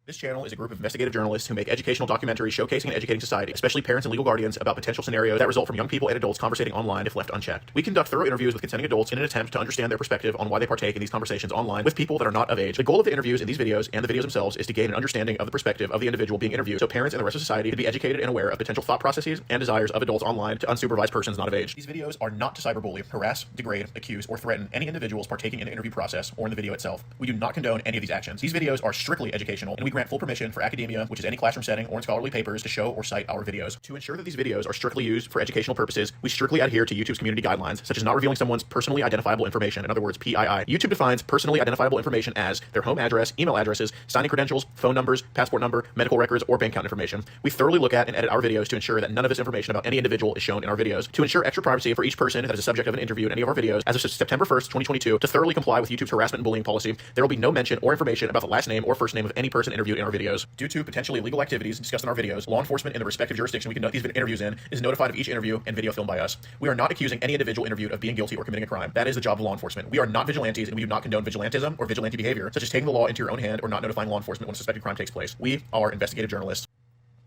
This channel is a group of investigative journalists who make educational documentaries showcasing and educating society, especially parents and legal guardians, about potential scenarios that result from young people and adults conversating online if left unchecked. We conduct thorough interviews with consenting adults in an attempt to understand their perspective on why they partake in these conversations online with people that are not of age. The goal of the interviews in these videos and the videos themselves is to gain an understanding of the perspective of the individual being interviewed, so parents and the rest of society can be educated and aware of potential thought processes and desires of adults online to unsupervised persons not of age. These videos are not to cyberbully, harass, degrade, accuse, or threaten any individuals partaking in the interview process or in the video itself. We do not condone any of these actions. These videos are strictly educational, and we grant full permission for academia, which is any classroom setting or in scholarly papers, to show or cite our videos. To ensure that these videos are strictly used for educational purposes, we strictly adhere to YouTube's community guidelines, such as not revealing someone's personally identifiable information, in other words, PII. YouTube defines personally identifiable information as their home address, email addresses, signing credentials, phone numbers, passport number, medical records, or bank account information. We thoroughly look at and edit our videos to ensure that none of this information about any individual is shown in our videos. To ensure extra privacy for each person that is a subject of an interview in any of our videos, as of September 1st, 2022, to thoroughly comply with YouTube's harassment and bullying policy, there will be no mention or information about the last name or first name of any person interviewed in our videos. Due to potentially illegal activities discussed in our videos, law enforcement in the respective jurisdiction we conduct these interviews in is notified of each interview and video filmed by us. We are not accusing any individual interviewed of being guilty or committing a crime. That is the job of law enforcement. We are not vigilantes, and we do not condone vigilantism or vigilante behavior, such as taking the law into your own hand or not notifying law enforcement when a suspected crime takes place. We are investigative journalists.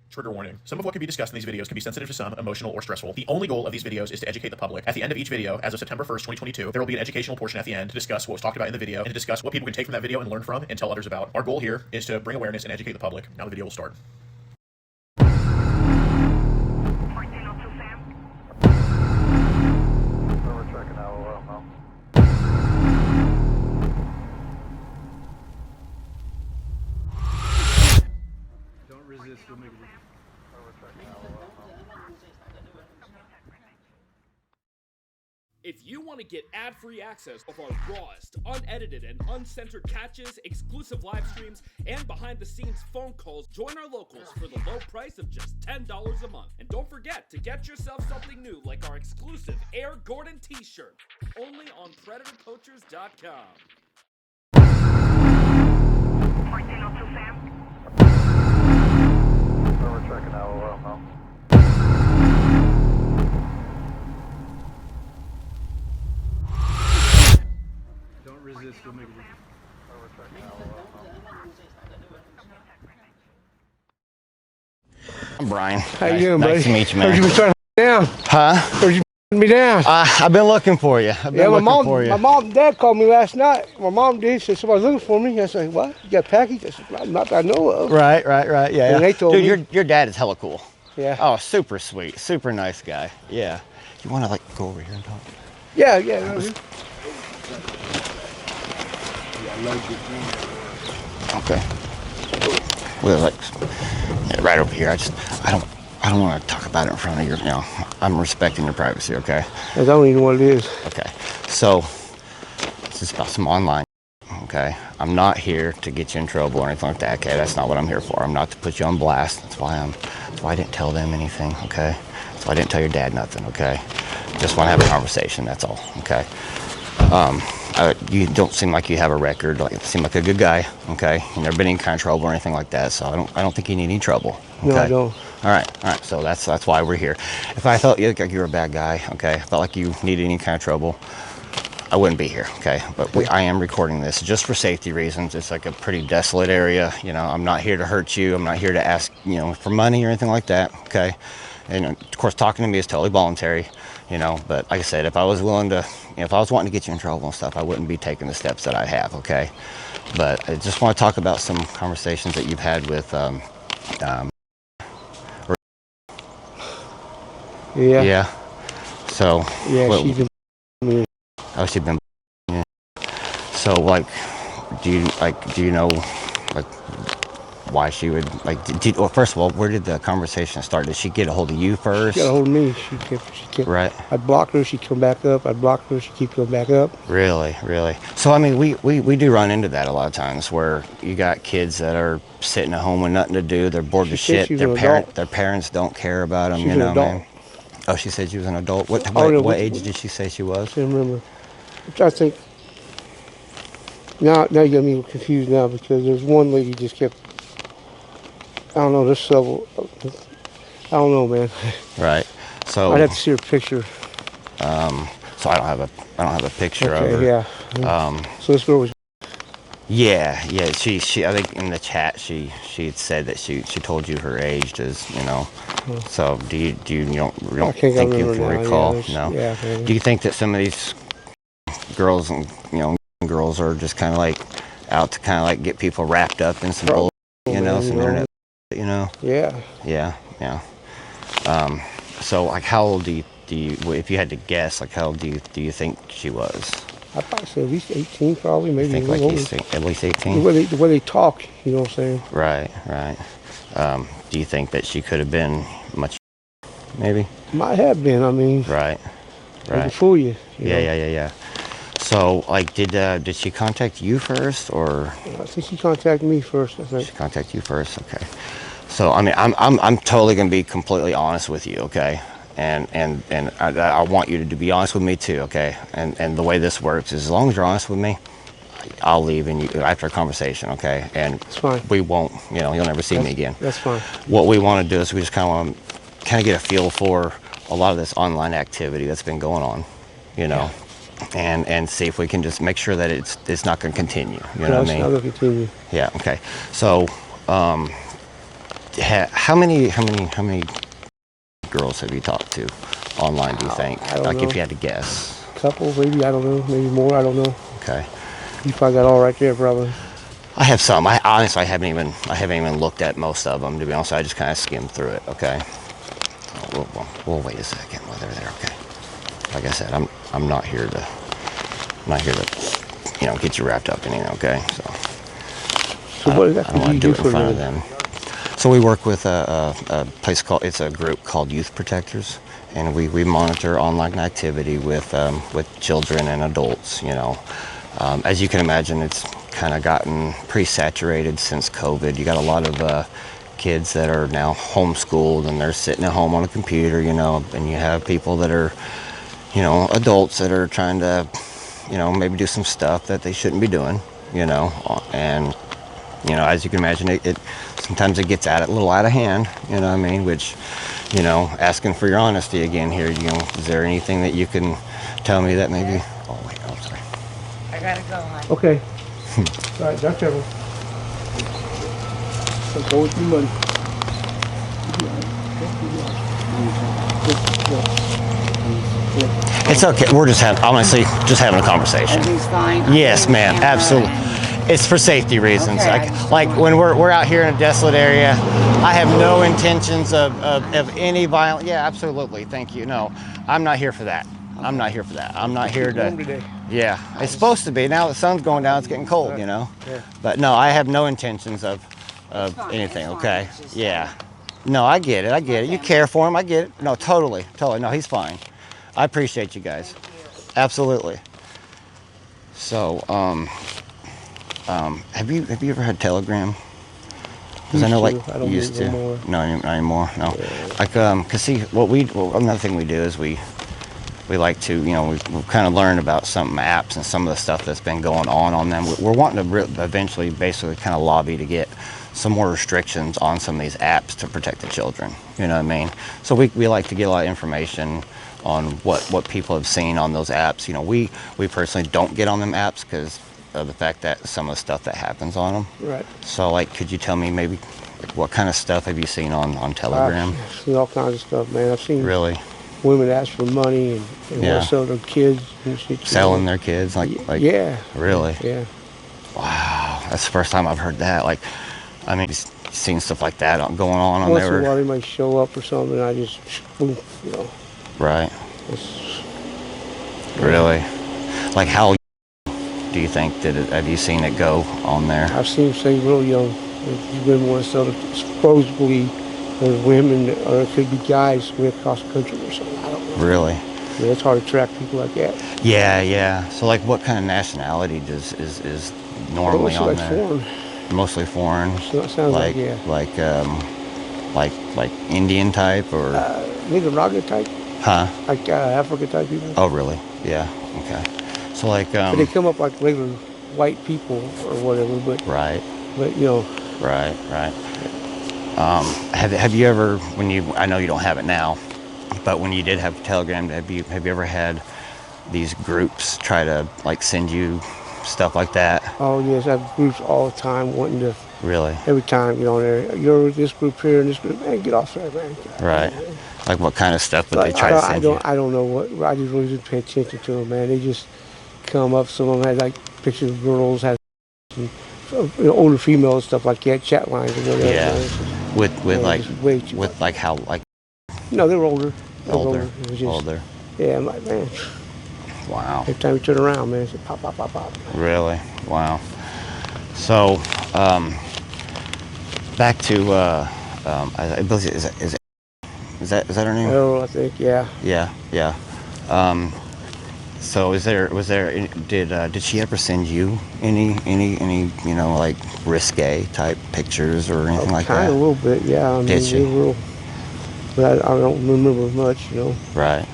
Trigger warning. Some of what can be discussed in these videos can be sensitive to some, emotional, or stressful. The only goal of these videos is to educate the public. At the end of each video, as of September 1st, 2022, there will be an educational portion at the end to discuss what was talked about in the video and to discuss what people can take from that video and learn from and tell others about. Our goal here is to bring awareness and educate the public. Now the video will start. If you want to get ad-free access of our rawest, unedited, and uncensored catches, exclusive live streams, and behind-the-scenes phone calls, join our locals for the low price of just $10 a month. And don't forget to get yourself something new like our exclusive Air Gordon t-shirt, only on PredatorPoachers.com. 1402 Sam. We're checking out now. Don't resist, we'll make it. I'm Brian. How you doing, buddy? Nice to meet you, man. Heard you been trying to down. Huh? Heard you me down. I've been looking for you. I've been looking for you. My mom and dad called me last night. My mom did. Said somebody's looking for me. I said, what? You got a package? I said, not that I know of. Right. Yeah. And they told Dude, me. your dad is hella cool. Yeah. Oh, super sweet. Super nice guy. Yeah. You want to like go over here and talk? Yeah. Okay. We're like right over here. I don't want to talk about it in front of you. I'm respecting your privacy. Okay. I don't even know what it is. Okay. So this is about some online. Okay. I'm not here to get you in trouble or anything like that. Okay. That's not what I'm here for. I'm not to put you on blast. That's why I didn't tell them anything. Okay. That's why I didn't tell your dad nothing. Okay. Just want to have a conversation. That's all. Okay. You don't seem like you have a record. Like, you seem like a good guy. Okay. You never been in any kind of trouble or anything like that. So I don't think you need any trouble. Okay? No, I don't. All right. So that's why we're here. If I felt like you were a bad guy, okay, I felt like you needed any kind of trouble, I wouldn't be here, okay? But I am recording this just for safety reasons. It's like a pretty desolate area. I'm not here to hurt you. I'm not here to ask, for money or anything like that, okay? And of course, talking to me is totally voluntary, But like I said, if I was willing to, if I was wanting to get you in trouble and stuff, I wouldn't be taking the steps that I have, okay? But I just want to talk about some conversations that you've had with, Yeah. So. Yeah, what, she's been. Oh, she's been. Yeah. So, do you know, why she would, well, first of all, where did the conversation start? Did she get a hold of you first? She got a hold of me. She kept. Right. I'd block her, she'd come back up. I'd block her, she'd keep coming back up. Really? So, I mean, we do run into that a lot of times where you got kids that are sitting at home with nothing to do. They're bored to shit. Their parents don't care about them, man. Oh, she said she was an adult. What age did she say she was? I can't remember. I'm trying to think. Now you got me confused now because there's one lady just kept. I don't know. There's several. I don't know, man. Right. So I'd have to see her picture. So I don't have a picture of her. Yeah. So this girl was. Yeah, yeah. She. I think in the chat she had said that she told you her age is, you know. So you don't I think I think you remember can now. recall? Yeah, No. yeah. Do you think that some of these girls and girls are just kind of like out to kind of like get people wrapped up in some bull, Man, some internet, you know? Yeah. Yeah, yeah. So like, how old do you if you had to guess, like how old do you think she was? I'd probably say at least 18, probably, You maybe a think like little he's older. at least The 18? way they talk, you know what I'm saying? Right, right. Do you think that she could have been much, maybe? Might have been. I mean, Right, they can right. fool you. You know? Yeah. So like, did she contact you first, or I think she contacted me first. I think. she contact you first? Okay. So I mean, I'm totally gonna be completely honest with you, okay? And I want you to be honest with me too, okay? And the way this works is, as long as you're honest with me, I'll leave and you after a conversation, okay? And It's fine. we won't, you'll never see me again. That's fine. What we want to do is we just kind of want to get a feel for a lot of this online activity that's been going on, you know, and see if we can just make sure that it's not going to continue. You know what I mean? It's not gonna continue. Yeah. Okay. So, how many girls have you talked to online? Do you think? I don't Like, know. if you had to guess. Couple, maybe. I don't know. Maybe more. I don't know. Okay. You probably got all right there, probably. I have some. I honestly haven't even looked at most of them, to be honest. I just kind of skimmed through it. Okay. We'll wait a second while they're there. Okay. Like I said, I'm not here to get you wrapped up in anything. Okay. So what I don't want to do it in front of them. So we work with a place it's a group called Youth Protectors, and we monitor online activity with children and adults. As you can imagine, it's kind of gotten pretty saturated since COVID. You got a lot of kids that are now homeschooled, and they're sitting at home on a computer, and you have people that are, adults that are trying to, maybe do some stuff that they shouldn't be doing, and, as you can imagine, it sometimes it gets a little out of hand, you know what I mean, which, asking for your honesty again here, is there anything that you can tell me that maybe, oh wait, I'm sorry. I gotta go, hon. Okay. All right, Dr. Evans. So go with your money. It's okay. We're just honestly just having a conversation. Everything's fine? Yes, ma'am. All Absolutely. right. It's for safety reasons. Okay. Like when we're out here in a desolate area, I have no intentions of any violence. Yeah, absolutely. Thank you. No, I'm not here for that. I'm not here for that. I'm not here warm to. today. Yeah, it's supposed to be. Now the sun's going down. It's getting cold. Yeah. But no, I have no intentions of fine, anything. it's fine. Okay. It's just Yeah. No, I get it. You Okay. care for him. I get it. No, totally. No, he's fine. I appreciate you guys. Absolutely. So, have you ever had Telegram? Because I know, like, I don't used use it to. no more. No, not anymore. No. Like, cause see, another thing we do is we like to, we've kind of learned about some apps and some of the stuff that's been going on them. We're wanting to eventually, basically, kind of lobby to get some more restrictions on some of these apps to protect the children. You know what I mean? So we like to get a lot of information on what people have seen on those apps. We personally don't get on them apps because of the fact that some of the stuff that happens on them. Right. So, like, could you tell me maybe what kind of stuff have you seen on Telegram? I've seen all kinds of stuff, man. I've seen Really? women ask for money and Yeah. want to sell their kids and shit. Selling their kids? Like Yeah. Really? Yeah. Wow, that's the first time I've heard that. Like, I mean, you've seen stuff like that going on Once in there. a while they might show up or something, and I just, boom, Right. It's, Really? Like, how do you think have you seen it go on there? I've seen them say real young. These women want to sell it. Supposedly, there's women, or it could be guys way across the country or something. I don't know. Really? I mean, it's hard to track people like that. Yeah. So, like, what kind of nationality is normally Mostly on like there? foreign. Mostly foreign. So it sounds like, yeah. Like Indian type or Nicaragua type, huh? like Africa type people. Oh, really? Yeah. Okay. So, like, But they come up like regular white people or whatever, but right. Right. Have you ever, I know you don't have it now, but when you did have Telegram, have you ever had these groups try to, like, send you stuff like that. Oh yes, I have groups all the time wanting to. Really? Every time, you're with this group here and this group. Man, get off there, man. Right. Like what kind of stuff would Like, they try to send you? I don't know what. I just really didn't pay attention to them, man. They just come up. Some of them had like pictures of girls, had older females, stuff like that, chat lines and whatever. Yeah. With like way too with much. like how like No, they were older. older. It was just, Older. Yeah, I'm like, man. Wow. Every time you turn around, man, it's just pop, pop, pop, pop. Really? Wow. So, back to I believe is that her name? Oh, I think, yeah. Yeah. So was there did she ever send you any like risque type pictures or anything like Kind that? of a little bit, yeah. I mean, Did she? they were, but I don't remember much, Right.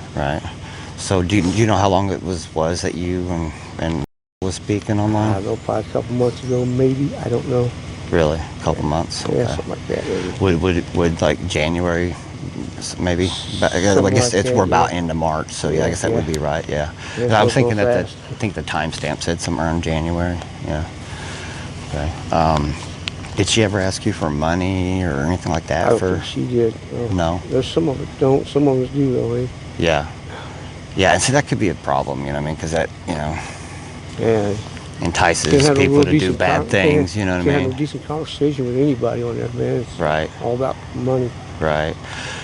So do you know how long it was that you and was speaking I online? don't know, probably a couple months ago, maybe. I don't know. Really? A couple months? Yeah, Okay. something like that, maybe. Would like January maybe? I guess Something like it's that, we're about yeah. into March, so yeah, I guess that would be right. Yeah. Yeah, 'Cause I was so thinking that fast. I think the timestamp said somewhere in January. Yeah. Okay. Did she ever ask you for money or anything like that? I don't think she did. No. There's some of it don't. Some of us do, though, eh? Yeah. Yeah, and so that could be a problem, you know what I mean? Because that, Yeah. entices Can't have a people real to do decent bad things, you know what I Can't have mean? a decent conversation with anybody on there, man. It's Right. all about money. Right.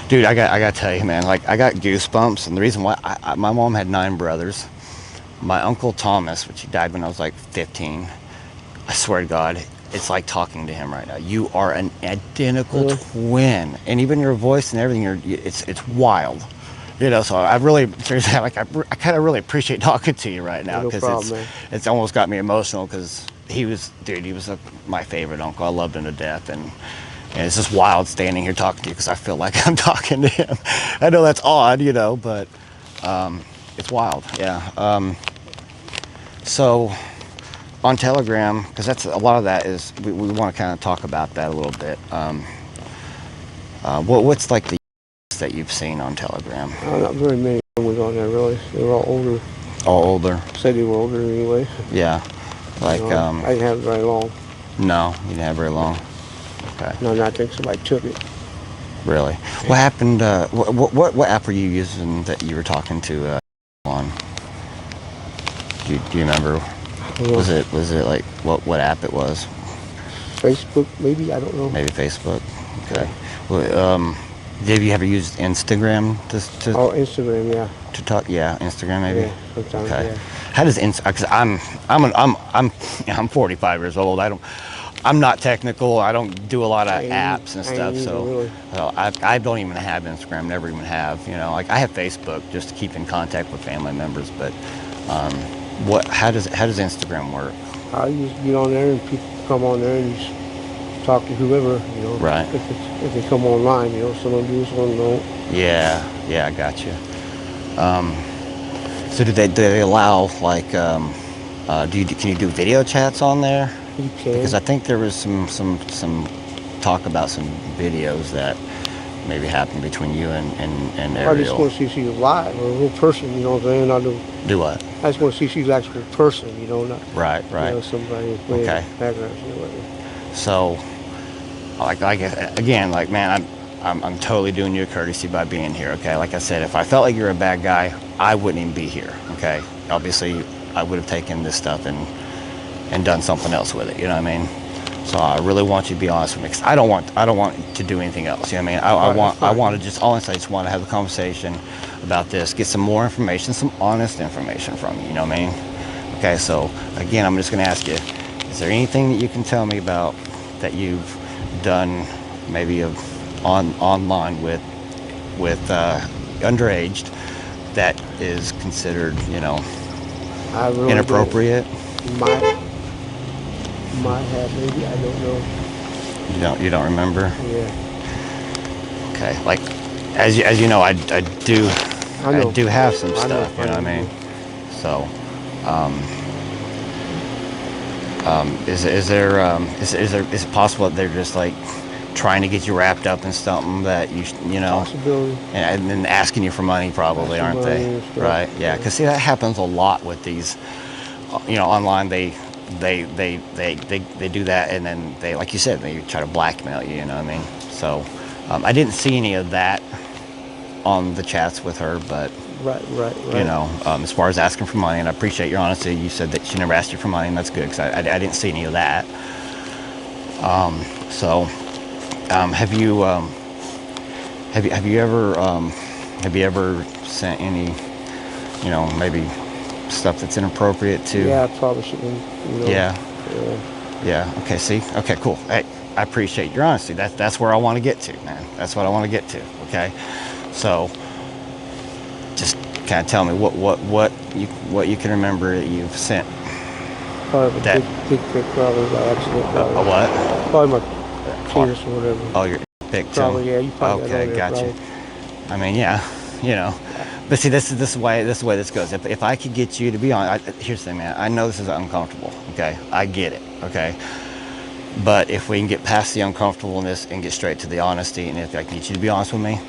Dude, I got to tell you, man, like I got goosebumps, and the reason why my mom had 9 brothers. My uncle Thomas, which he died when I was like 15, I swear to God, it's like talking to him right now. You are an identical Really? twin, and even your voice and everything, it's wild. So I really, seriously, like I kind of really appreciate talking to you right now No because problem, man. it's almost got me emotional because he was my favorite uncle. I loved him to death, and it's just wild standing here talking to you because I feel like I'm talking to him. I know that's odd, but it's wild, yeah. So on Telegram, because that's a lot of that is we want to kind of talk about that a little bit. What's like the that you've seen on Telegram? Not very many ones on there, really. They were all older. All older? Said they were older anyway. Yeah. Like, I didn't have it very long. No, you didn't have very long. Okay. No, I think somebody took it. Really? What happened? What app were you using that you were talking to on? Do you remember? Was it like what app it was? Facebook, maybe? I don't know. Maybe Facebook. Okay. Well, have you ever used Instagram to Oh, Instagram, yeah. to talk? Yeah, Instagram maybe. Yeah, sometimes, Okay. yeah. How does because I'm 45 years old. I'm not technical. I don't do a lot of apps and stuff. So, really. I don't even have Instagram. Never even have. Like I have Facebook just to keep in contact with family members. But how does Instagram work? I just get on there and people come on there and just talk to whoever, Right. If they come online, some of them do, some of them don't. Yeah, I got you. So do they allow like can you do video chats on there? You can. Because I think there was some talk about some videos that maybe happened between you and I just want Ariel. to see if she's alive or a real person, you know what I'm saying? Do what? I just want to see if she's an actual person, not Right. somebody playing Okay. background, whatever. So, like again, like man, I'm totally doing you a courtesy by being here. Okay, like I said, if I felt like you're a bad guy, I wouldn't even be here. Okay, obviously, I would have taken this stuff and done something else with it. You know what I mean? So I really want you to be honest with me, because I don't want to do anything else. You know what I mean? I want to just honestly, I just want to have a conversation about this, get some more information, some honest information from you. You know what I mean? Okay, so again, I'm just going to ask you: is there anything that you can tell me about that you've done, maybe online with underaged, that is considered, I really inappropriate? Might have, maybe, I don't know. You don't remember? Yeah. Okay, like as you know, I do I know. I do have some I know. stuff. You know what I mean? So, is it possible that they're just like trying to get you wrapped up in something that you know, Possibility. and then asking you for money, probably, Asking aren't money they? and stuff. Right? Yeah. Because see, that happens a lot with these online they do that, and then they, like you said, they try to blackmail you. You know what I mean? So I didn't see any of that on the chats with her, but Right. as far as asking for money, and I appreciate your honesty. You said that she never asked you for money, and that's good because I didn't see any of that. Have you ever sent any, maybe stuff that's inappropriate to? Yeah, I probably shouldn't. Yeah. Okay. See. Okay. Cool. Hey, I appreciate your honesty. That's where I want to get to, man. That's what I want to get to. Okay. So, just kind of tell me what you can remember that you've sent. Probably That- dick pic, probably by accident. A what? Probably my penis or whatever. Oh, your pic too. Probably, yeah. You probably got it Okay, on there, gotcha. probably. I mean, yeah, But see, this is the way this goes. If I could get you to be honest, here's the thing, man. I know this is uncomfortable. Okay, I get it. Okay, but if we can get past the uncomfortableness and get straight to the honesty, and if I can get you to be honest with me,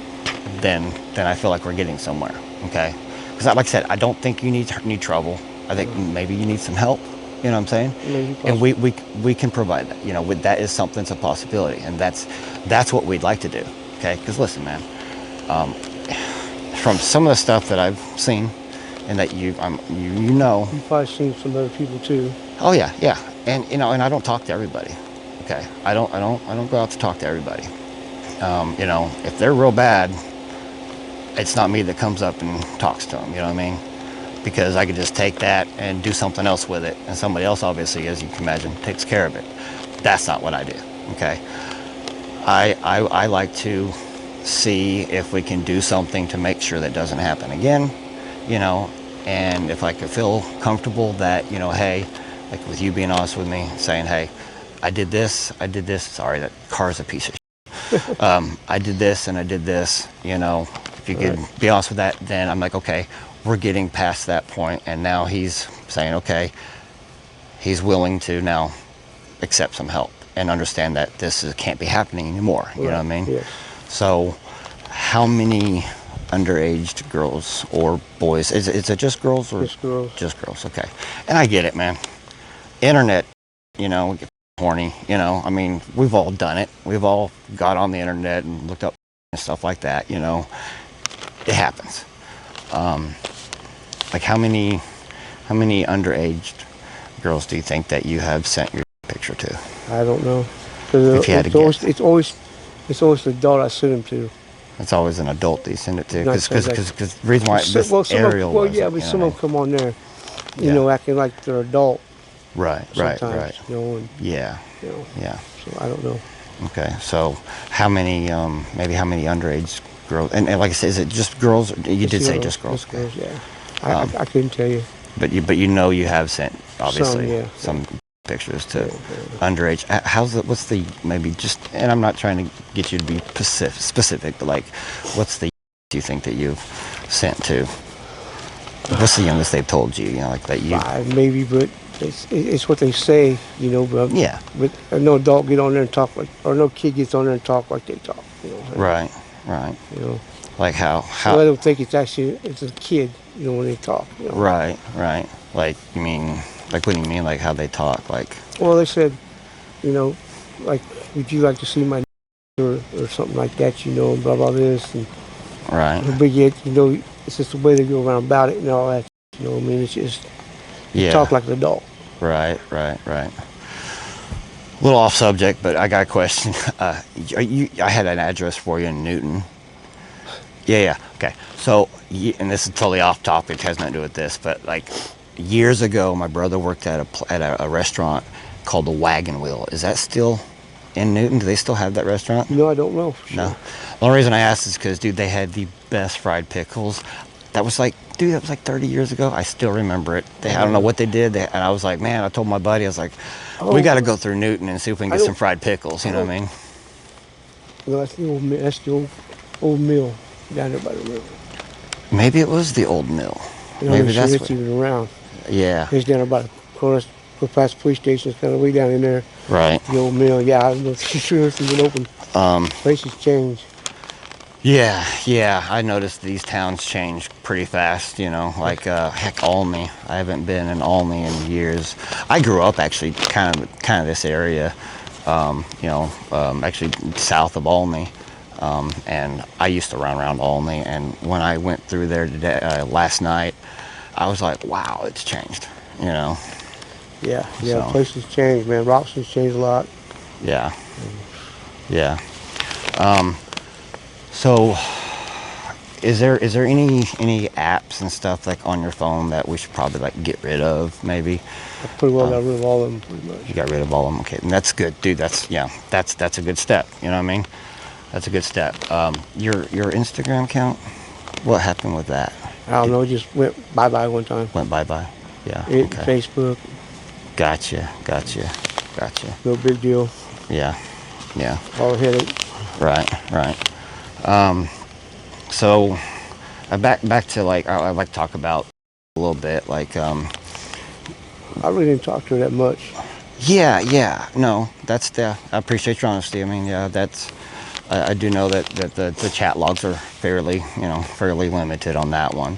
then I feel like we're getting somewhere. Okay, because like I said, I don't think you need trouble. I think maybe you need some help. You know what I'm saying? Maybe And we can provide that. That is something, it's a possibility, and that's what we'd like to do. Okay, because listen, man. From some of the stuff that I've seen, and that you've probably seen some other people too. Oh yeah, and and I don't talk to everybody. Okay, I don't go out to talk to everybody. If they're real bad, it's not me that comes up and talks to them. You know what I mean? Because I could just take that and do something else with it, and somebody else, obviously, as you can imagine, takes care of it. That's not what I do. Okay, I like to see if we can do something to make sure that doesn't happen again, and if I could feel comfortable that, hey, like with you being honest with me, saying, hey, I did this, sorry, that car's a piece of shit. I did this and I did this, if you could be honest with that, then I'm like, okay, we're getting past that point, and now he's saying, okay, he's willing to now accept some help and understand that can't be happening anymore, you know what I mean? Yes. So, how many underage girls or boys? Is it just girls or Just girls. Just girls. Okay, and I get it, man. Internet, get horny. I mean, we've all done it. We've all got on the internet and looked up and stuff like that. It happens. Like how many underage girls do you think that you have sent your picture to? I don't know. Because If you had to guess. it's always the adult I send them to. It's always an adult that you send it to, Not because somebody- the reason why this Ariel was. yeah, but some of them come on there, acting like they're adult. Right. Sometimes, and, Yeah. Yeah. So I don't know. Okay. So how many underage girls? And like I said, is it just girls? You did say just girls. Just girls, yeah. I couldn't tell you. But you have sent obviously Some pictures to underage. What's the maybe just? And I'm not trying to get you to be specific, but like, what's the do you think that you've sent to? What's the youngest they've told you? Like that you. 5 maybe, but it's what they say, But Yeah. But no adult get on there and talk or no kid gets on there and talk like they talk. Right. Like how? So I don't think it's a kid, when they talk. Right. Like you mean, like what do you mean? Like how they talk? Like. Well, they said, like, would you like to see my or something like that, blah blah this and. Right. But yet, it's just the way they go around about it and all that. I mean, it's just talk like an adult. Right. A little off subject, but I got a question. I had an address for you in Newton. Yeah. Okay. So, and this is totally off topic. It has nothing to do with this, but like years ago, my brother worked at a restaurant called the Wagon Wheel. Is that still in Newton? Do they still have that restaurant? No, I don't know. For sure. No. The only reason I asked is because, dude, they had the best fried pickles. That was like 30 years ago. I still remember it. I don't know what they did. And I was like, man, I told my buddy, I was like, we got to go through Newton and see if we can get some fried pickles. You know what I mean? No, that's the old mill down there by the river. Maybe it was the old mill. Maybe that's it's even around. Yeah. It's down about past the police station. It's kind of way down in there. Right. The old mill. Yeah, I don't know if it's even open. Places change. Yeah. I noticed these towns change pretty fast, like heck, Olney. I haven't been in Olney in years. I grew up actually kind of this area, actually south of Olney. And I used to run around Olney, and when I went through there today, last night, I was like, wow, it's changed, Yeah, So, places change, man. Robson's changed a lot. yeah, yeah. So, is there any apps and stuff like on your phone that we should probably like get rid of, maybe? I pretty well got rid of all of them, pretty much. You got rid of all of them, okay, and that's good, dude. That's a good step. You know what I mean? That's a good step. Your Instagram account, what happened with that? I don't know, it just went bye-bye one time. Went bye-bye. Yeah. Okay. Facebook, Gotcha. no big deal. Yeah. All headache. Right. So, back to like I like to talk about a little bit like I really didn't talk to her that much. yeah. No, I appreciate your honesty. I mean, yeah, I do know that the chat logs are fairly limited on that one.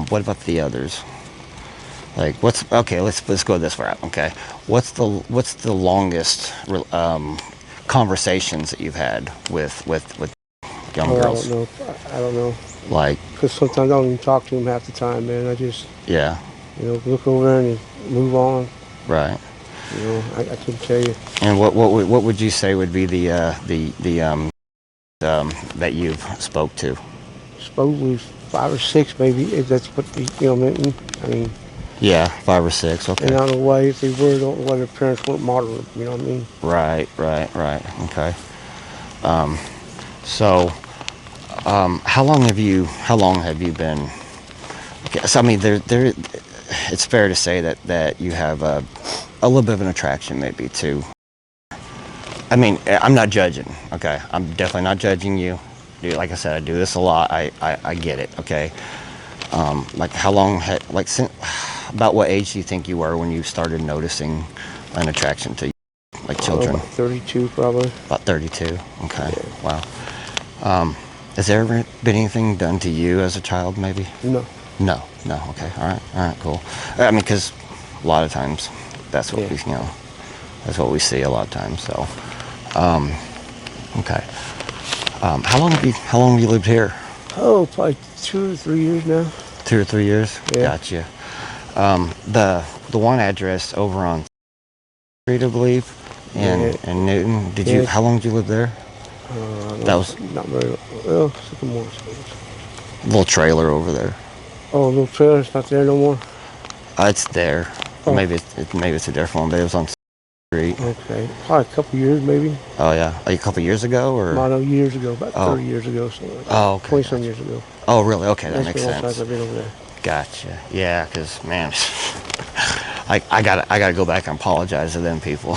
What about the others? Like, let's go this route. Okay, what's the longest conversations that you've had with young girls? I don't know. Like, Because sometimes I don't even talk to them half the time, man. I just, yeah, look over there and move on. right. I couldn't tell you. And what would you say would be the that you've spoke to? Supposedly 5 or 6, maybe, if that's what meant. I mean, Yeah, 5 or 6. Okay. and I don't know why, if they were, don't know why their parents weren't modern. You know what I mean? Right. Okay. So, how long have you been? Okay, so I mean, it's fair to say that you have a little bit of an attraction, maybe, to. I mean, I'm not judging. Okay, I'm definitely not judging you. Dude, like I said, I do this a lot. I get it. Okay. Like how long about what age do you think you were when you started noticing an attraction to like children? About 32, probably. About 32. Okay. Wow. Has there ever been anything done to you as a child, maybe? No. No. Okay. All right. Cool. I mean, because a lot of times that's what that's what we see a lot of times. So, okay. How long have you lived here? Oh, probably 2 or 3 years now. 2 or 3 years. Yeah. Gotcha. The one address over on Street, I believe, in Newton. Yeah. How long did you live there? That was Not very well. Sycamore. a little trailer over there. Oh, little trailer's not there no more. It's there. Oh. Maybe it's a different one, but it was on Street. Okay, probably a couple years, maybe. Oh yeah, a couple years ago, or? No, years ago, about Oh. 30 years ago, so. Oh, okay. 20-some years ago. Oh, really? Okay, that That's makes been a long sense. time I've been over there. Gotcha. Yeah, because man, I gotta go back and apologize to them people.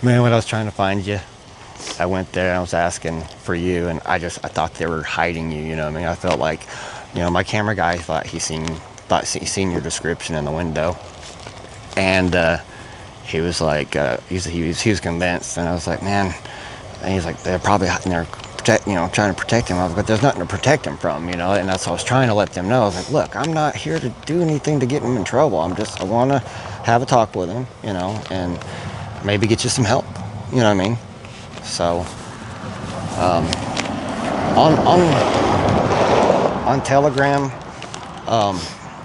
Man, when I was trying to find you, I went there and I was asking for you, and I thought they were hiding you. You know what I mean? I felt like, my camera guy thought he seen your description in the window, and he was like, he was convinced, and I was like, man, and he's like, they're probably hiding there. Trying to protect him. I was like, but there's nothing to protect him from, and that's what I was trying to let them know. I was like, look, I'm not here to do anything to get him in trouble. I want to have a talk with him, and maybe get you some help. You know what I mean? So, on Telegram,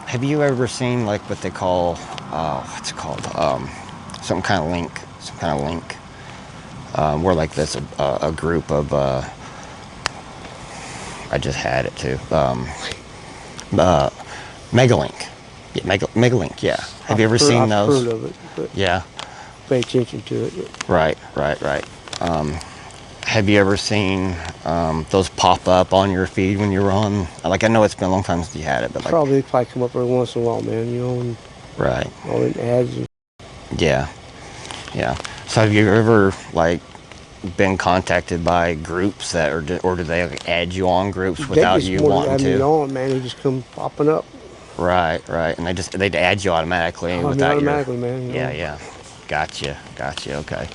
have you ever seen like what they call, what's it called? Some kind of link. Where like there's a group of, I just had it too. Megalink. Yeah, Megalink, yeah. Have you ever seen those? I've heard of it, but Yeah. pay attention to it. Right. Have you ever seen those pop up on your feed when you were on? Like, I know it's been a long time since you had it, but like. Probably come up every once in a while, man, and Right. all the ads. And Yeah. So have you ever like been contacted by groups that or do they like, add you on groups without you wanting add me to? on, man, they just come popping up. Right, and they add you automatically without automatically, man. Yeah. Gotcha. Okay.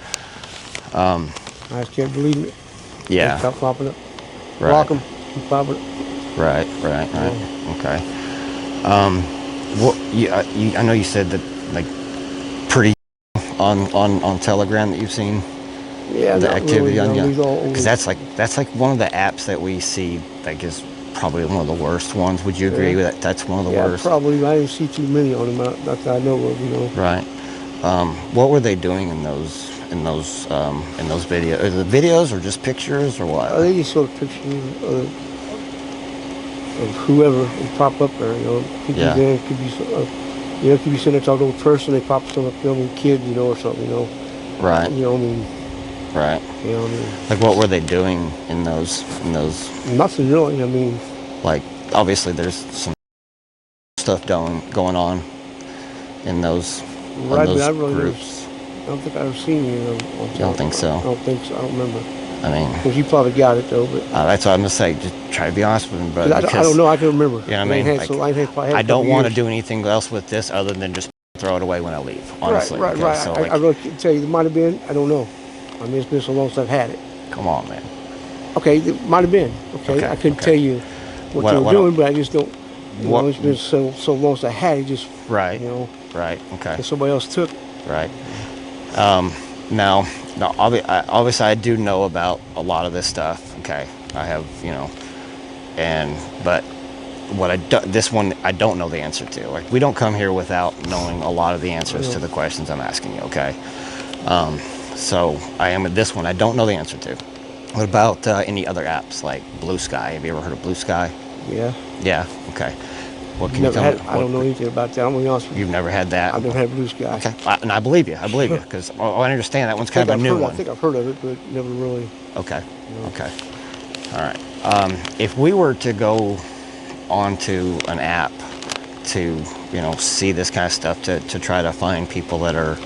I just can't believe it. Yeah. They stop popping up. Right. Block them. Keep popping up. Right. Okay. What? I know you said that like pretty on Telegram that you've seen Yeah, the not activity really. on These all because that's like one of the apps that we see that is probably one of the worst ones. Would you agree with that? That's one of the worst. Probably. I didn't see too many on them. Not that I know of. Right. What were they doing in those videos? Are the videos or just pictures or what? They just sort of pictures of whoever will pop up there. Could be them. Could be could be sitting there talking to a person. They pop some filming kid, or something. Right. I mean. Right. I mean. Like what were they doing in those? Nothing really. I mean. Like obviously there's some stuff going on in those. Right, those but I really groups. I don't think I've ever seen any of them. You don't think so? I don't think so. I don't remember. I mean, because you probably got it though. But that's what I'm gonna say. Just try to be honest with me, brother. I don't know. I can remember. You know what I mean? I don't want to do anything else with this other than just throw it away when I leave. Honestly. Right. So, I really can't tell you. It might have been. I don't know. I mean, it's been so long since I've had it. Come on, man. Okay, it might have been. Okay, I couldn't tell you what they were doing, but I just don't. It's been so long since I had it. Just right. Right. Okay. And somebody else took. Right. Now, obviously, I do know about a lot of this stuff. Okay, I have, but this one I don't know the answer to. Like, we don't come here without knowing a lot of the answers to the questions I'm asking you. Okay. So I am with this one. I don't know the answer to. What about any other apps like Blue Sky? Have you ever heard of Blue Sky? Yeah. Yeah. Okay. What can you tell me? I don't know anything about that. I'm gonna be honest with you. You've never had that? I've never had Blue Sky. Okay. And I believe you. Because I understand that one's kind of a new one. I think I've heard of it, but never really. Okay. Okay. All right. If we were to go onto an app to, see this kind of stuff, to try to find people that are,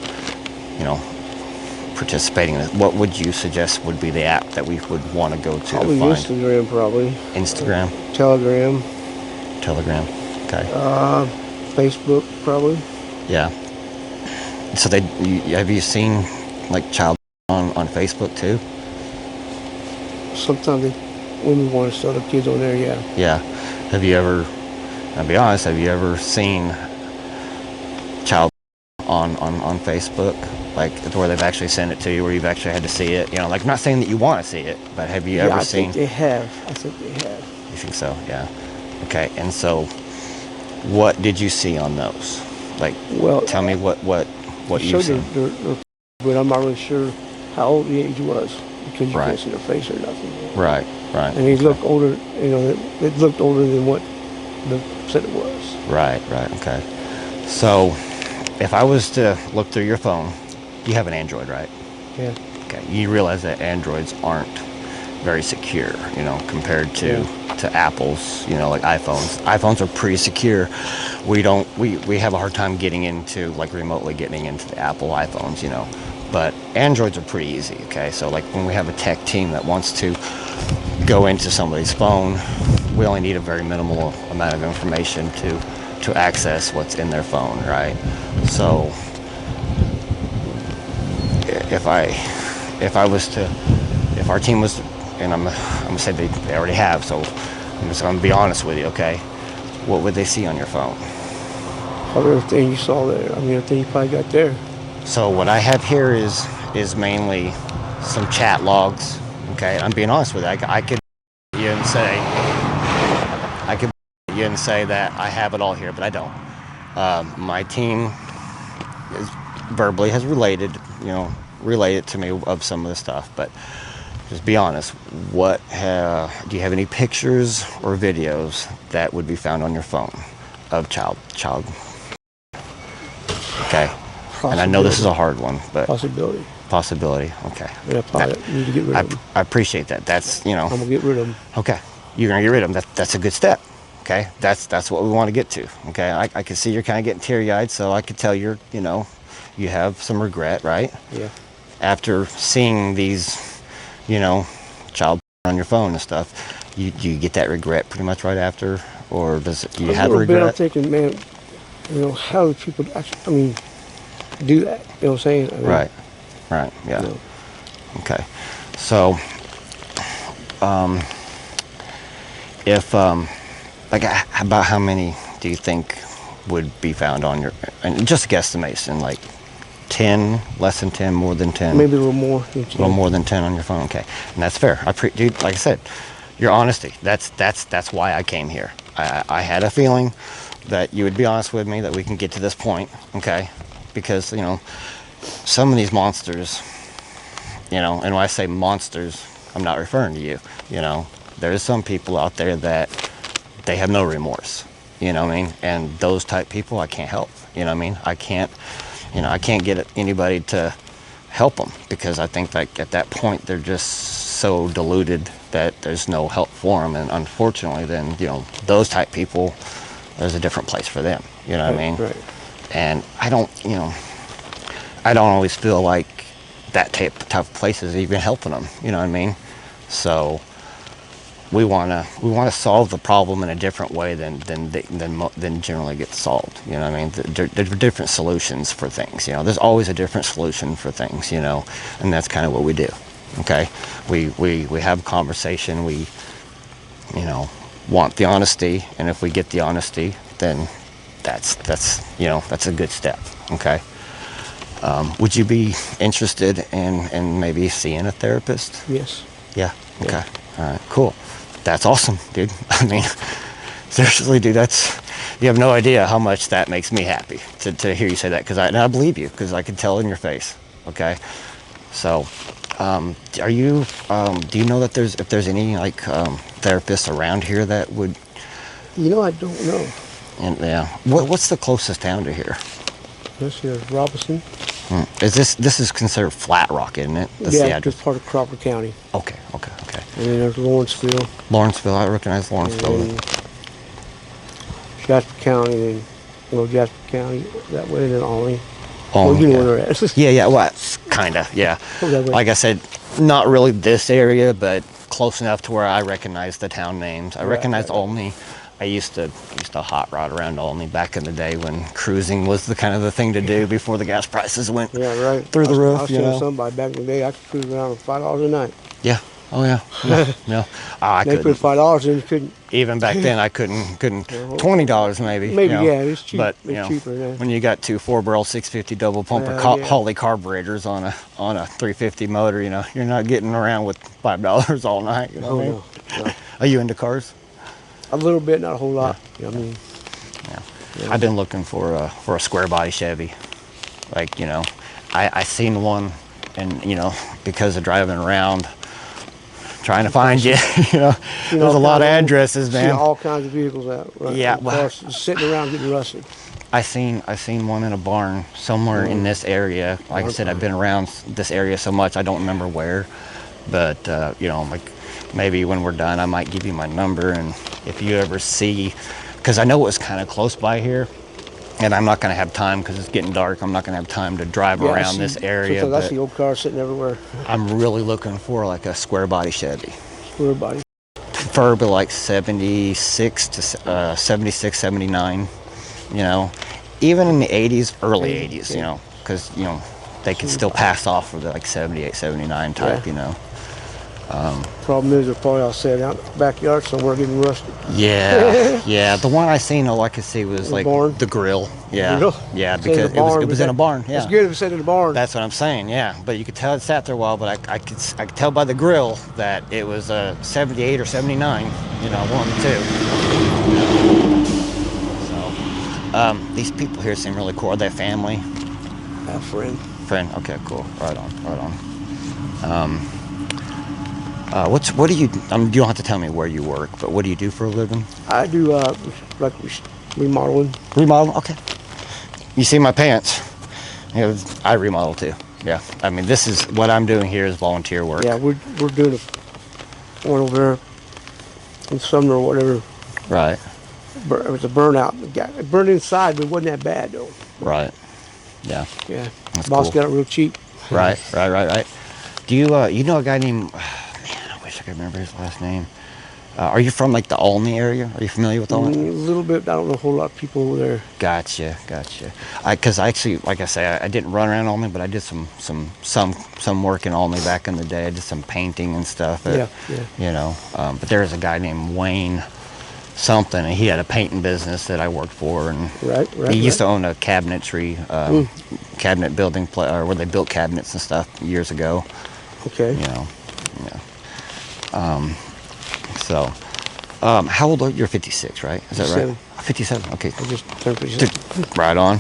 participating in it, what would you suggest would be the app that we would want to go to probably find? Instagram, probably. Instagram? Telegram. Okay. Facebook, probably. Yeah. So have you seen like child on Facebook too? Sometimes women want to start up kids on there, yeah. Yeah. Have you ever, I'll be honest, have you ever seen child on Facebook? Like where they've actually sent it to you, where you've actually had to see it? Like I'm not saying that you want to see it, but have you ever seen? I think they have. You think so? Yeah. Okay. And so, what did you see on those? Like, tell me what you seen. But I'm not really sure how old the age was because you can't see their face or nothing. Right. And he looked older. It looked older than what they said it was. Right. Okay. So, if I was to look through your phone, you have an Android, right? Yeah. Okay. You realize that Androids aren't very secure, compared to Apple's, like iPhones. iPhones are pretty secure. We have a hard time getting into, like remotely getting into the Apple iPhones, but Androids are pretty easy. Okay. So like when we have a tech team that wants to go into somebody's phone, we only need a very minimal amount of information to access what's in their phone, right? So if our team was, and I'm gonna say they already have, so I'm just gonna be honest with you, okay? What would they see on your phone? Probably everything you saw there. I mean, everything you probably got there. So what I have here is mainly some chat logs, okay? I'm being honest with you. I could say that I have it all here, but I don't. My team has related to me of some of the stuff, but just be honest. Do you have any pictures or videos that would be found on your phone of child? Okay. And I know this is a hard one, but possibility. Okay. Yeah, probably need to get rid of them. I appreciate that. That's I'm gonna get rid of them. Okay. You're gonna get rid of them. That's a good step. Okay. That's what we want to get to. Okay. I can see you're kind of getting teary-eyed, so I could tell you have some regret, right? Yeah. After seeing these, child on your phone and stuff, you get that regret pretty much right after, or do you have a regret? I'm thinking, man, how do people actually, do that? You know what I'm saying? Right. Yeah. Okay. So if like about how many do you think would be found on your, and just a guesstimation, like 10, less than 10, more than 10? Maybe a little more. A little more than 10 on your phone. Okay, and that's fair. Dude, like I said, your honesty. That's why I came here. I had a feeling that you would be honest with me, that we can get to this point. Okay, because you know some of these monsters. You know, and when I say monsters, I'm not referring to you. You know, there's some people out there that they have no remorse. You know what I mean? And those type people, I can't help. You know what I mean? I can't get anybody to help them, because I think like at that point they're just so deluded that there's no help for them. And unfortunately, then you know those type people, there's a different place for them. You know what I mean? Right. And I don't always feel like that type of place is even helping them. You know what I mean? So we wanna solve the problem in a different way than generally gets solved. You know what I mean? There's different solutions for things. You know, there's always a different solution for things. You know, and that's kind of what we do. Okay, we have a conversation. We, you know, want the honesty, and if we get the honesty, then that's a good step. Okay. Would you be interested in maybe seeing a therapist? Yes. Yeah. Okay. Yeah. All right. Cool. That's awesome, dude. I mean, seriously, dude, you have no idea how much that makes me happy to hear you say that, because I believe you, because I can tell in your face. Okay. So, do you know that if there's any like therapists around here that would? You know, I don't know. And yeah, what's the closest town to here? This here is Robinson. Is this is considered Flat Rock, isn't it? That's yeah, it's part of Crawford County. Okay. And then there's Lawrenceville. Lawrenceville, I recognize Lawrenceville. And Jasper County, and Jasper County that way, and then Olney. Oh, well, you know where they're at. yeah, well, kinda, yeah. Like I said, not really this area, but close enough to where I recognize the town names. I recognize Olney. I used to hot rod around Olney back in the day when cruising was the kind of the thing to do before the gas prices went through the roof. I was telling somebody back in the day I could cruise around for $5 a night. Yeah. Oh yeah. Yeah. I couldn't. They put $5 in, you couldn't. Even back then, I couldn't. $20 maybe. Maybe, you know, yeah, it's cheap. But it's cheaper now. when you got two 4-barrel 650 double pumper Holly carburetors on a 350 motor, you know, you're not getting around with $5 all night. You know what I mean? No. Are you into cars? A little bit, not a whole lot. Yeah. You know what I mean? Yeah. I've been looking for a square body Chevy. Like, you know, I seen one, and you know, because of driving around trying to find you, you know, there's a lot of addresses, man. See all kinds of vehicles out. Right? Yeah, cars sitting around getting rusted. I seen one in a barn somewhere in this area. Like I said, I've been around this area so much I don't remember where. But you know, like maybe when we're done, I might give you my number, and if you ever see, because I know it was kind of close by here, and I'm not going to have time because it's getting dark. I'm not going to have time to drive around this area. So that's the old car sitting everywhere. I'm really looking for like a square body Chevy. Square body. Preferably like 76 to 76, 79. You know, even in the 80s, early 80s. You know, because you know they can still pass off for the like 78, 79 type. You know. Problem is, they're probably all set out in the backyard somewhere getting rusted. Yeah, yeah. The one I seen, all I could see was like the grill. Yeah, yeah, because it was in a barn. Yeah, it's good if it's in the barn. That's what I'm saying. Yeah, but you could tell it sat there a while. But I could tell by the grill that it was a 78 or 79. You know, one of the two. So these people here seem really cool. Are they a family? A friend. Friend. Okay, cool. Right on. What do you? You don't have to tell me where you work, but what do you do for a living? I do like remodeling. Remodeling. Okay. You see my pants? You know, I remodel too. Yeah. I mean, this is what I'm doing here is volunteer work. Yeah, we're doing one over there in Sumner or whatever. Right. It was a burnout. It burned inside, but it wasn't that bad though. Right. Yeah. Yeah. That's Boss cool. got it real cheap. Right. Do you you know a guy named? I could remember his last name. Are you from like the Olney area? Are you familiar with Olney? A little bit. I don't know a whole lot of people over there. Gotcha. Because I actually, like I say, I didn't run around Olney, but I did some work in Olney back in the day. I did some painting and stuff. Yeah. You know, but there was a guy named Wayne something, and he had a painting business that I worked for, and Right. he used to own a cabinetry, cabinet building, where they built cabinets and stuff years ago. Okay. You know, yeah. So, how old are you? You're 56, right? Is that right? 57. Okay. I just turned 57. Right on.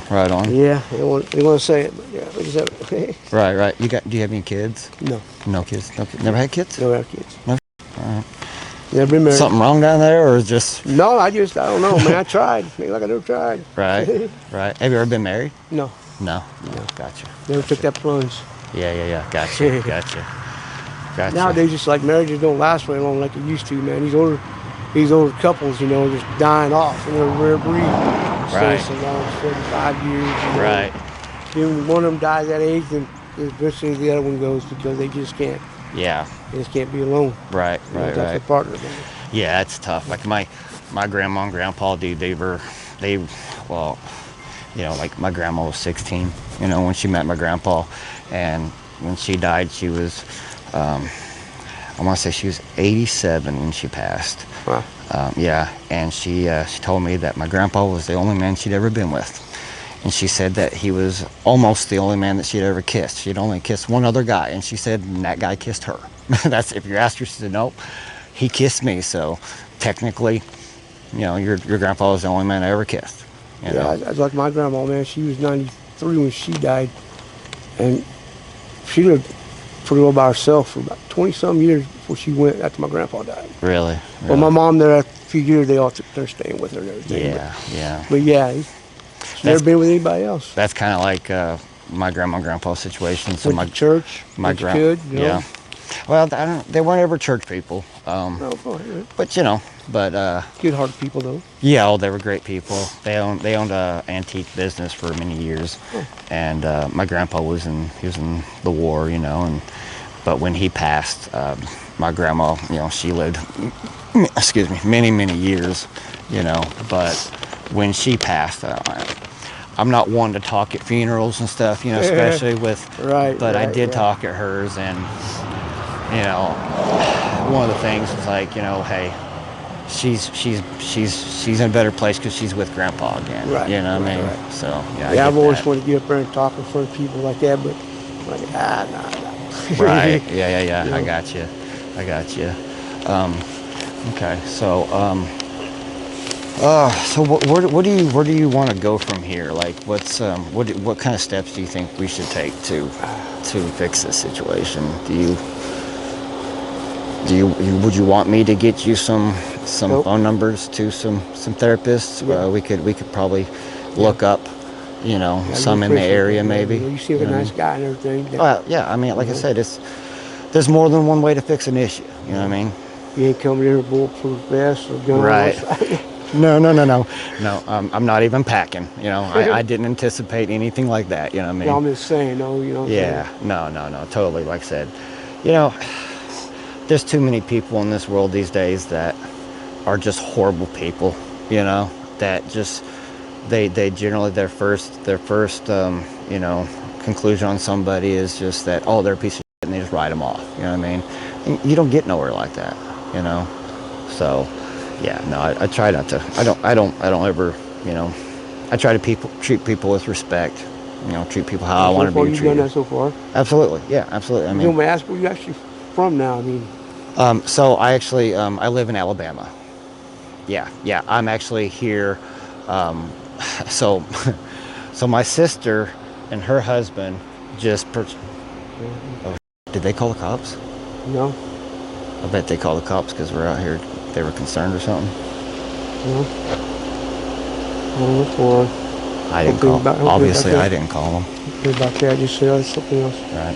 Yeah, they want to say it, but yeah, 57. Right. Do you have any kids? No. No kids. No kids. Never had kids? No, I have kids. No. All right. Never been married. Something wrong down there, or just? No, I don't know, man. I tried. Maybe like I never tried. Right. Have you ever been married? No. No. Gotcha. Never took that plunge. Yeah. Gotcha. Nowadays, just like marriages don't last very long like it used to, man. These older couples, you know, just dying off, and they're a rare breed. Right. So long, 75 years. You know. Right. Then one of them dies at age, and eventually the other one goes because they just can't. Yeah. They just can't be alone. Right. That's their partner, man. Yeah, it's tough. Like my grandma and grandpa, dude, well, you know, like my grandma was 16, you know, when she met my grandpa, and when she died, she was, I want to say she was 87 when she passed. Wow. Yeah, and she told me that my grandpa was the only man she'd ever been with. And she said that he was almost the only man that she'd ever kissed. She'd only kissed one other guy, and she said that guy kissed her. That's, if you asked her, she said, nope, he kissed me. So technically, you know, your grandpa was the only man I ever kissed. You know? I was like my grandma, man. She was 93 when she died, and she lived pretty well by herself for about 20-some years before she went after my grandpa died. Really? Well, my mom there, after a few years, they all took their staying with her and everything. Yeah. But yeah, she's never been with anybody else. That's kind of like my grandma and grandpa situation. So Went to church, my grandma, yeah. Well, they weren't ever church people. No, But you know, good-hearted people though. yeah, they were great people. They owned a antique business for many years, and my grandpa was in the war, you know, but when he passed, my grandma, you know, she lived, many years, you know, but when she passed, I'm not one to talk at funerals and stuff, you know, especially with, but I did talk at hers, and you know, one of the things was like, you know, hey, she's in a better place because she's with grandpa again. Right. You know what I mean? Right. So yeah. Yeah, I've always wanted to get up there and talk in front of people like that, but I'm like, nah. Right. Yeah. You know? I got you. Okay. So so where do you want to go from here? Like, what kind of steps do you think we should take to fix this situation? Would you want me to get you some Nope. phone numbers to some therapists? Yeah. We could probably look up, you know, Yeah, some in the area maybe. You seem like a nice guy and everything. Well, yeah. I mean, like I said, there's more than one way to fix an issue. You know what I mean? You ain't coming in here bulletproof vest or gun. Right. No. I'm not even packing. You know, I didn't anticipate anything like that. You know what I mean? No, I'm just saying, no, you know. Yeah. No. Totally. Like I said, you know, there's too many people in this world these days that are just horrible people. You know, that just they generally their first you know, conclusion on somebody is just that, oh, they're a piece of shit, and they just write them off. You know what I mean? And you don't get nowhere like that. You know, so. Yeah, no, I try not to. I don't ever, you know, I try to treat people with respect. You know, treat people how I want to be treated. You've done that so far. Absolutely, yeah, absolutely. I mean, you know, ask where you actually from now. I mean, so I actually I live in Alabama. Yeah, I'm actually here. So my sister and her husband just oh, did they call the cops? no, I bet they called the cops because we're out here. They were concerned or something. no. What's going on? I didn't call. Obviously, I didn't call them. About that, just said something else. Right.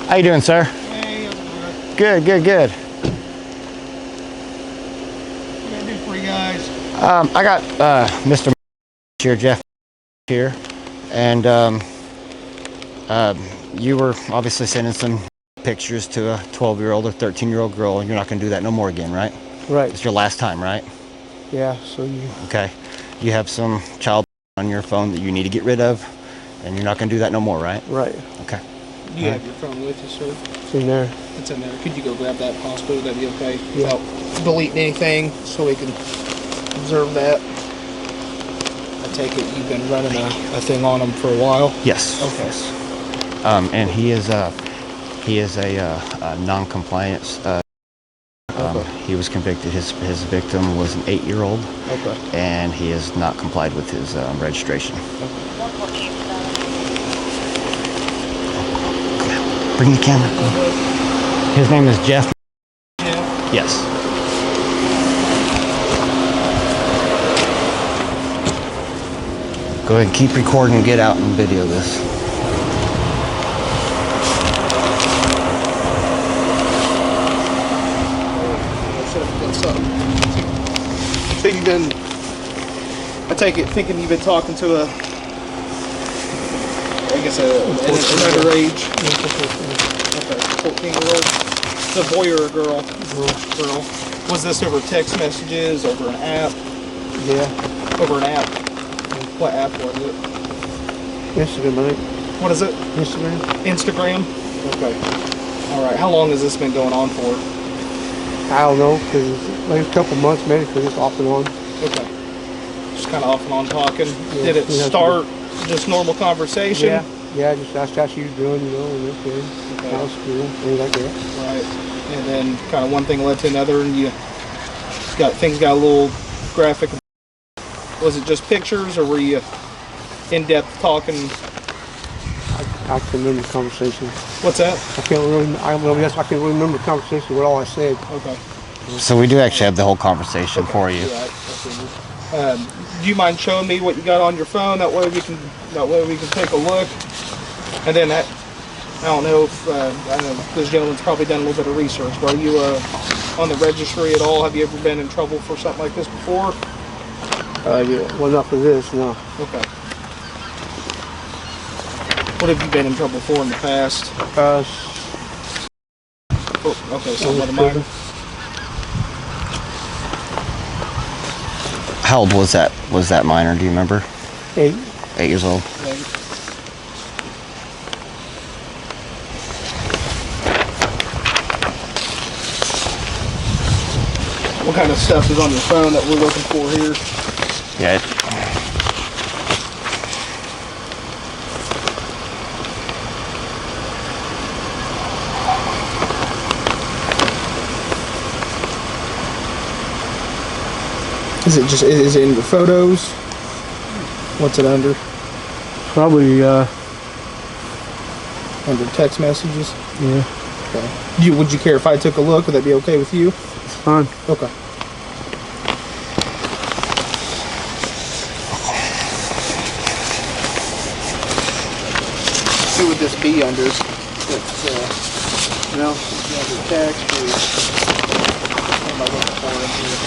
How you doing, sir? Hey, Good. what can I do for you guys? I got Mr. here, Jeff here, and you were obviously sending some pictures to a 12-year-old or 13-year-old girl, you're not going to do that no more again, right? Right. It's your last time, right? Yeah. So you. Okay. You have some child on your phone that you need to get rid of, and you're not going to do that no more, right? Right. Okay. Do you have your phone with you, sir? It's in there. It's in there. Could you go grab that possibly? Would that be okay? Yeah. Without deleting anything so we can observe that. I take it you've been running a thing on him for a while? Yes. Okay. And he is a non-compliance. He was convicted. His victim was an 8-year-old. Okay. And he has not complied with his registration. Bring the camera. His name is Jeff. Yeah. Yes. Go ahead and keep recording and get out and video this. So you've been, I take it, thinking you've been talking to an underage, okay, 14-year-old, it's a boy or a girl? Girl. Was this over text messages, over an app? Yeah. Over an app. What app was it? Instagram, right? What is it? Instagram. Instagram? Okay. All right. How long has this been going on for? I don't know, because like a couple months maybe, because it's off and on. Okay. Just kind of off and on talking. Yeah, Did it start just normal conversation? Yeah. Yeah, just asked how she was doing, you know, and everything. Okay. How's school, things like that. Right. And then kind of one thing led to another, and things got a little graphic. Was it just pictures, or were you in-depth talking? I can remember the conversation. What's that? I can't really remember the conversation, what all I said. Okay. So we do actually have the whole conversation for you. Right. Do you mind showing me what you got on your phone? That way we can take a look. And then I don't know if I know this gentleman's probably done a little bit of research. But are you on the registry at all? Have you ever been in trouble for something like this before? Yeah. Well, not for this, no. Okay. What have you been in trouble for in the past? Okay, something with a minor. How old was that minor? Do you remember? 8. 8 years old. What kind of stuff is on your phone that we're looking for here? Yeah. Is it in your photos? What's it under? Probably, Under text messages? yeah. Okay. Would you care if I took a look? Would that be okay with you? It's fine. Okay. Who would this be under? It's, No. under text or what am I looking for in here?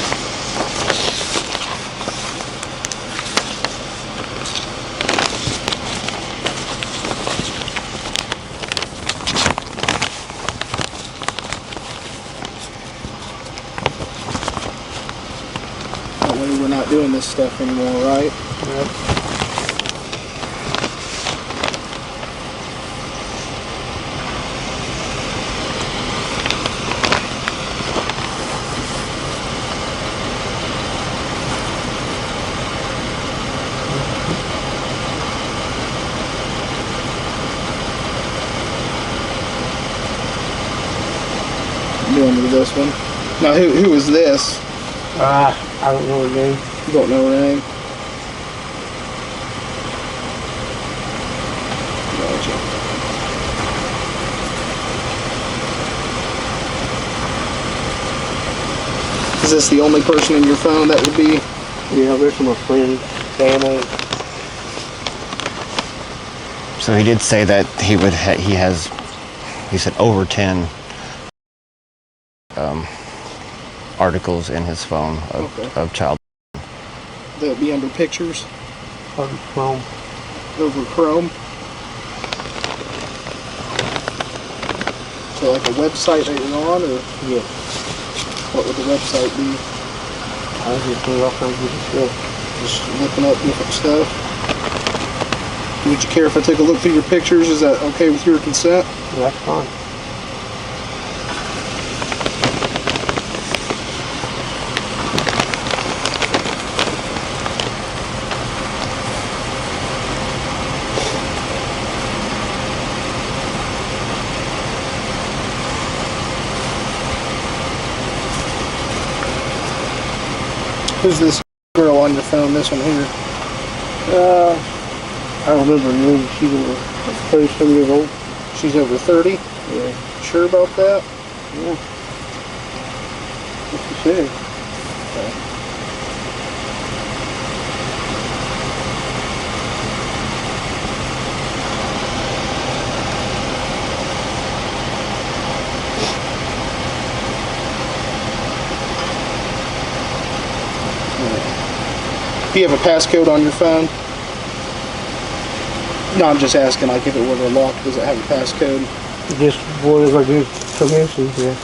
That way we're not doing this stuff anymore, right? Doing with this one. Now, who is this? I don't know her name. You don't know her name? Gotcha. Is this the only person in your phone that would be? Yeah, there's some friends, family. So he did say that he said over 10 articles in his phone of child. That would be under pictures? Over Chrome. Over Chrome? to like a website that you're on, or Yeah. what would the website be? I was just doing all kinds of different stuff. Just looking up different stuff. Would you care if I took a look through your pictures? Is that okay with your consent? That's fine. Who's this girl on your phone? This one here. I don't remember her name. She's over 37 years old. She's over 30. Yeah. Sure about that? Yeah. What she said. Do you have a passcode on your phone? No, I'm just asking, like, if it were to lock, does it have a passcode? Just whatever I do come in, so yeah.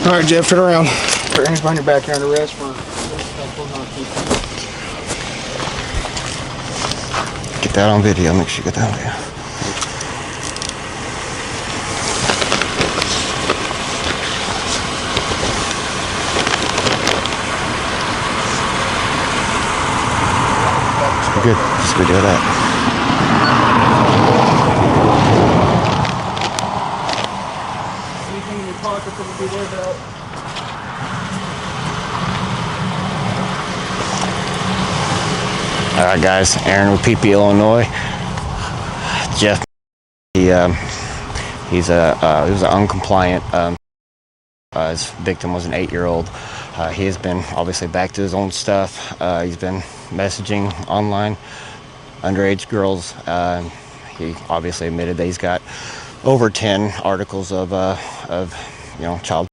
All right, Jeff, turn around. Put your hands behind your back. You're under arrest for... Get that on video. Make sure you get that on video. Good. Just video that. Anything in your pocket that would be worried about? All right, guys. Aaron with PP, Illinois. Jeff. He was an uncompliant. His victim was an 8-year-old. He has been obviously back to his own stuff. He's been messaging online underage girls. He obviously admitted that he's got over 10 articles of child.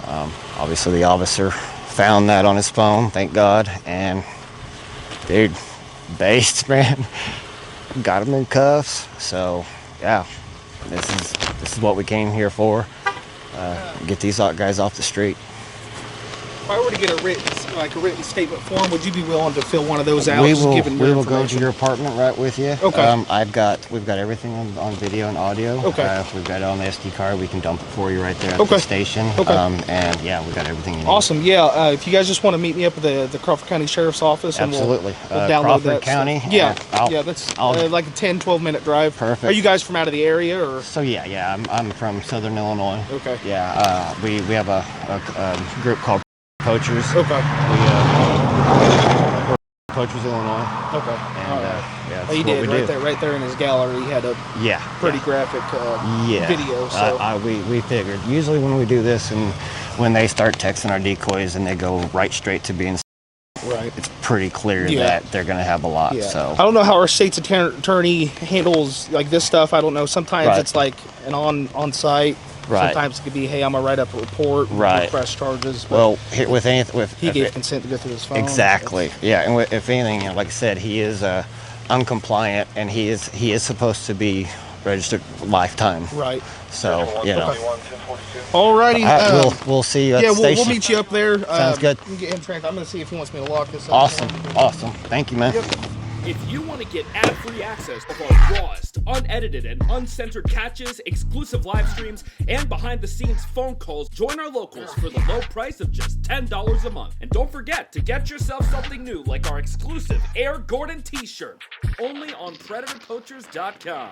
Obviously the officer found that on his phone, thank God, and dude, based, man, got him in cuffs. So yeah, this is what we came here for. Get these guys off the street. If I were to get a written statement form, would you be willing to fill one of those out? We just will. given We your will go to information? your apartment right with you. Okay. We've got everything on video and audio. Okay. We've got it on the SD card. We can dump it for you right there at Okay. the station. Okay. And yeah, we've got everything you need. Awesome. Yeah. If you guys just want to meet me up at the Crawford County Sheriff's Office, and Absolutely. we'll download Crawford that County. stuff. Yeah. I'll- Yeah. That's I'll- like a 10-12 minute drive. Perfect. Are you guys from out of the area, or? So yeah. I'm from Southern Illinois. Okay. Yeah. We have a group called Poachers. Okay. Poachers, Illinois. Okay. And yeah, that's He what did we do. right there in his gallery. He had a Yeah. pretty graphic video. So We figured usually when we do this and when they start texting our decoys and they go right straight to being, right. it's pretty clear Yeah. that they're going to have a lot. Yeah. So I don't know how our state's attorney handles like this stuff. I don't know. Sometimes Right. it's like an on site. Right. Sometimes it could be, hey, I'm gonna write up a report, Right. press charges. But well, with anything, he gave consent to go through his phone. exactly, yeah. And if anything, like I said, he is uncompliant, and he is supposed to be registered lifetime. Right. So Alrighty. we'll see you at the We'll station. meet you up there. Sounds good. You can get him trained. I'm gonna see if he wants me to lock this up. Awesome. Thank you, man. Yep. If you want to get ad-free access of our rawest, unedited, and uncensored catches, exclusive live streams, and behind-the-scenes phone calls, join our locals for the low price of just $10 a month. And don't forget to get yourself something new like our exclusive Air Gordon t-shirt, only on PredatorPoachers.com.